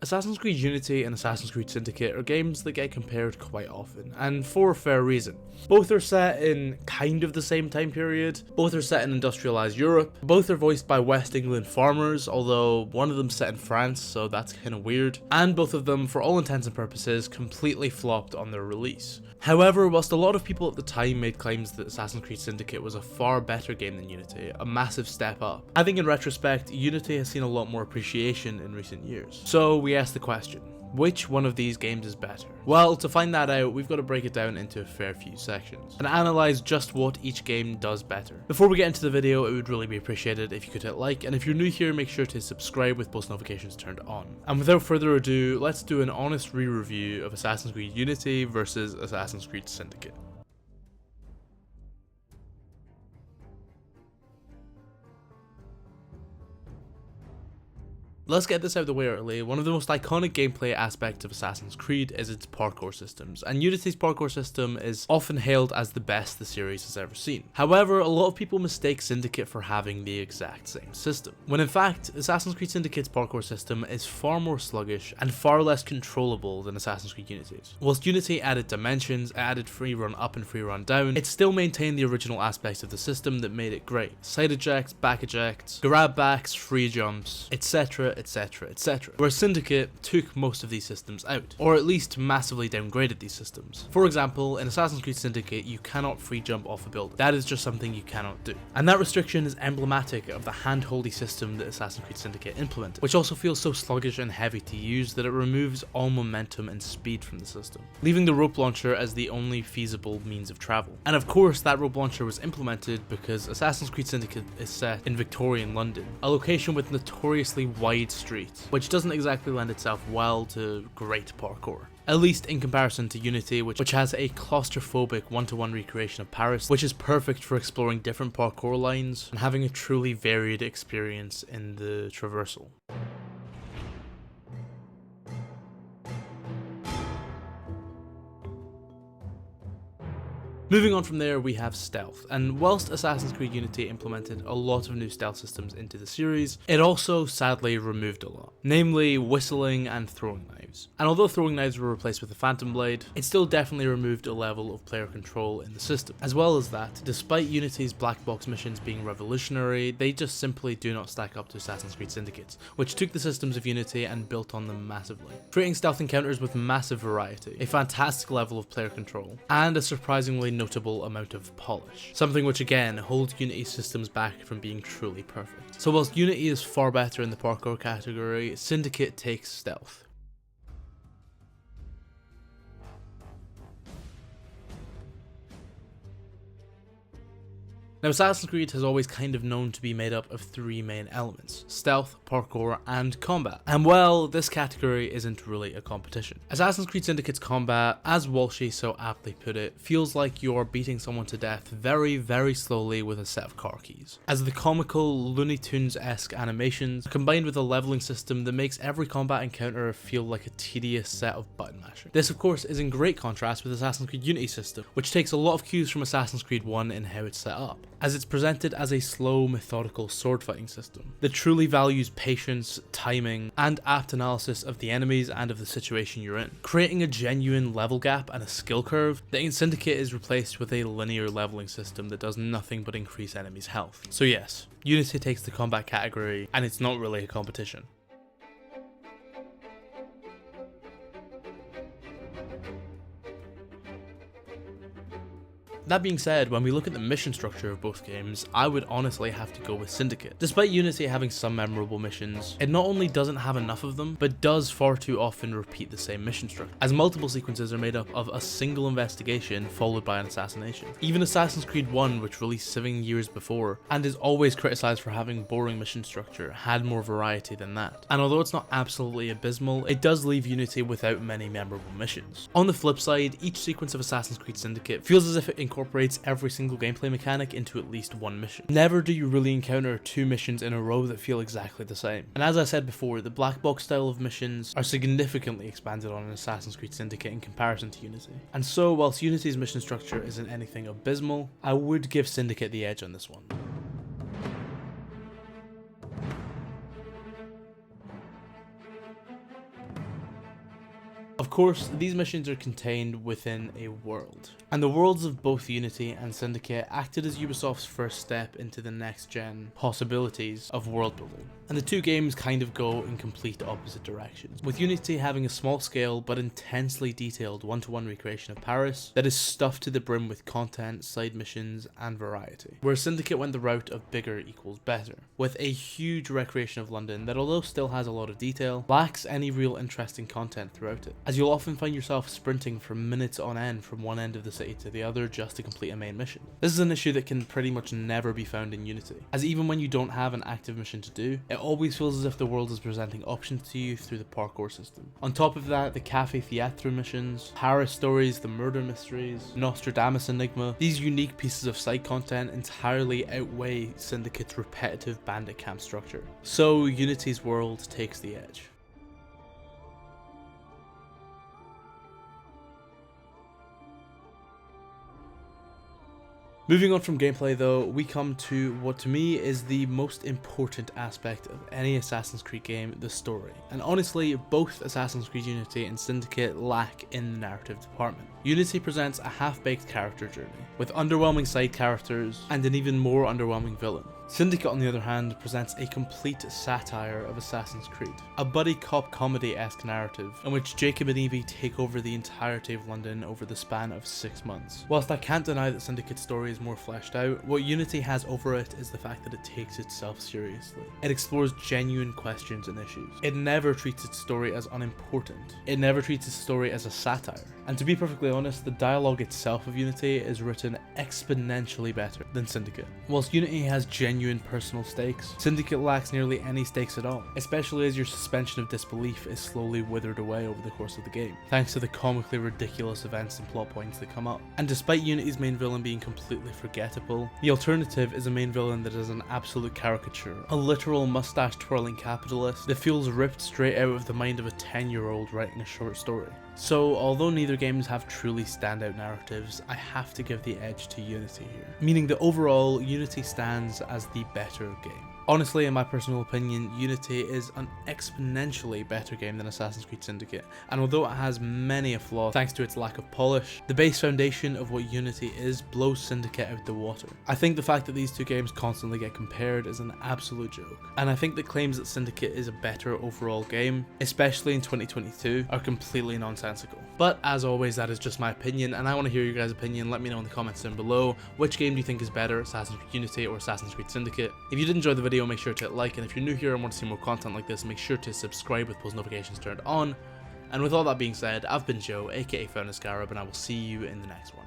Assassin's Creed Unity and Assassin's Creed Syndicate are games that get compared quite often, and for a fair reason. Both are set in kind of the same time period, both are set in industrialized Europe, both are voiced by West England farmers, although one of them's set in France, so that's kinda weird, and both of them, for all intents and purposes, completely flopped on their release. However, whilst a lot of people at the time made claims that Assassin's Creed Syndicate was a far better game than Unity, a massive step up, I think in retrospect, Unity has seen a lot more appreciation in recent years. So we asked the question, which one of these games is better? Well, to find that out, we've got to break it down into a fair few sections and analyze just what each game does better. Before we get into the video, it would really be appreciated if you could hit like, and if you're new here, make sure to subscribe with post notifications turned on. And without further ado, let's do an honest re-review of Assassin's Creed Unity versus Assassin's Creed Syndicate. Let's get this out of the way early. One of the most iconic gameplay aspects of Assassin's Creed is its parkour systems, and Unity's parkour system is often hailed as the best the series has ever seen. However, a lot of people mistake Syndicate for having the exact same system, when in fact, Assassin's Creed Syndicate's parkour system is far more sluggish and far less controllable than Assassin's Creed Unity's. Whilst Unity added dimensions, added free run up and free run down, it still maintained the original aspects of the system that made it great. Side ejects, back ejects, grab backs, free jumps, etc. etc. Where Syndicate took most of these systems out, or at least massively downgraded these systems. For example, in Assassin's Creed Syndicate, you cannot free jump off a building. That is just something you cannot do. And that restriction is emblematic of the hand-holdy system that Assassin's Creed Syndicate implemented, which also feels so sluggish and heavy to use that it removes all momentum and speed from the system, leaving the rope launcher as the only feasible means of travel. And of course, that rope launcher was implemented because Assassin's Creed Syndicate is set in Victorian London, a location with notoriously wide streets, which doesn't exactly lend itself well to great parkour. At least in comparison to Unity, which has a claustrophobic one-to-one recreation of Paris, which is perfect for exploring different parkour lines and having a truly varied experience in the traversal. Moving on from there, we have stealth, and whilst Assassin's Creed Unity implemented a lot of new stealth systems into the series, it also sadly removed a lot, namely whistling and throwing knives. And although throwing knives were replaced with a phantom blade, it still definitely removed a level of player control in the system. As well as that, despite Unity's black box missions being revolutionary, they just simply do not stack up to Assassin's Creed Syndicate's, which took the systems of Unity and built on them massively, creating stealth encounters with massive variety, a fantastic level of player control, and a surprisingly notable amount of polish, something which again holds Unity systems back from being truly perfect. So whilst Unity is far better in the parkour category, Syndicate takes stealth. Now, Assassin's Creed has always kind of known to be made up of three main elements: stealth, parkour, and combat. And well, this category isn't really a competition. Assassin's Creed Syndicate's combat, as Walshy so aptly put it, feels like you're beating someone to death very, very slowly with a set of car keys, as the comical Looney Tunes-esque animations combined with a leveling system that makes every combat encounter feel like a tedious set of button mashing. This of course is in great contrast with Assassin's Creed Unity system, which takes a lot of cues from Assassin's Creed 1 in how it's set up, as it's presented as a slow, methodical sword fighting system that truly values patience, timing, and apt analysis of the enemies and of the situation you're in, creating a genuine level gap and a skill curve that in Syndicate is replaced with a linear leveling system that does nothing but increase enemies' health. So yes, Unity takes the combat category, and it's not really a competition. That being said, when we look at the mission structure of both games, I would honestly have to go with Syndicate. Despite Unity having some memorable missions, it not only doesn't have enough of them, but does far too often repeat the same mission structure, as multiple sequences are made up of a single investigation followed by an assassination. Even Assassin's Creed 1, which released 7 years before, and is always criticized for having boring mission structure, had more variety than that. And although it's not absolutely abysmal, it does leave Unity without many memorable missions. On the flip side, each sequence of Assassin's Creed Syndicate feels as if it incorporates every single gameplay mechanic into at least one mission. Never do you really encounter two missions in a row that feel exactly the same. And as I said before, the black box style of missions are significantly expanded on in Assassin's Creed Syndicate in comparison to Unity. And so, whilst Unity's mission structure isn't anything abysmal, I would give Syndicate the edge on this one. Of course, these missions are contained within a world, and the worlds of both Unity and Syndicate acted as Ubisoft's first step into the next gen possibilities of world building. And the two games kind of go in complete opposite directions, with Unity having a small scale but intensely detailed one-to-one recreation of Paris that is stuffed to the brim with content, side missions, and variety, where Syndicate went the route of bigger equals better, with a huge recreation of London that, although still has a lot of detail, lacks any real interesting content throughout it, as you'll often find yourself sprinting for minutes on end from one end of the city to the other just to complete a main mission. This is an issue that can pretty much never be found in Unity, as even when you don't have an active mission to do, it always feels as if the world is presenting options to you through the parkour system. On top of that, the Café Theatre missions, Paris stories, the murder mysteries, Nostradamus Enigma, these unique pieces of side content entirely outweigh Syndicate's repetitive bandit camp structure. So Unity's world takes the edge. Moving on from gameplay though, we come to what to me is the most important aspect of any Assassin's Creed game, the story. And honestly, both Assassin's Creed Unity and Syndicate lack in the narrative department. Unity presents a half-baked character journey, with underwhelming side characters and an even more underwhelming villain. Syndicate, on the other hand, presents a complete satire of Assassin's Creed, a buddy cop comedy-esque narrative in which Jacob and Evie take over the entirety of London over the span of 6 months. Whilst I can't deny that Syndicate's story is more fleshed out, what Unity has over it is the fact that it takes itself seriously. It explores genuine questions and issues. It never treats its story as unimportant. It never treats its story as a satire. And to be perfectly honest, the dialogue itself of Unity is written exponentially better than Syndicate. Whilst Unity has genuine personal stakes, Syndicate lacks nearly any stakes at all, especially as your suspension of disbelief is slowly withered away over the course of the game, thanks to the comically ridiculous events and plot points that come up. And despite Unity's main villain being completely forgettable, the alternative is a main villain that is an absolute caricature, a literal mustache twirling capitalist that feels ripped straight out of the mind of a 10-year-old writing a short story. So, although neither games have truly standout narratives, I have to give the edge to Unity here, meaning that overall, Unity stands as the better game. Honestly, in my personal opinion, Unity is an exponentially better game than Assassin's Creed Syndicate, and although it has many a flaw thanks to its lack of polish, the base foundation of what Unity is blows Syndicate out the water. I think the fact that these two games constantly get compared is an absolute joke, and I think the claims that Syndicate is a better overall game, especially in 2022, are completely nonsensical. But as always, that is just my opinion, and I want to hear your guys' opinion. Let me know in the comments down below, which game do you think is better, Assassin's Creed Unity or Assassin's Creed Syndicate? If you did enjoy the video, make sure to hit like, and if you're new here and want to see more content like this, make sure to subscribe with post notifications turned on. And with all that being said, I've been Joe, aka Scarab, and I will see you in the next one.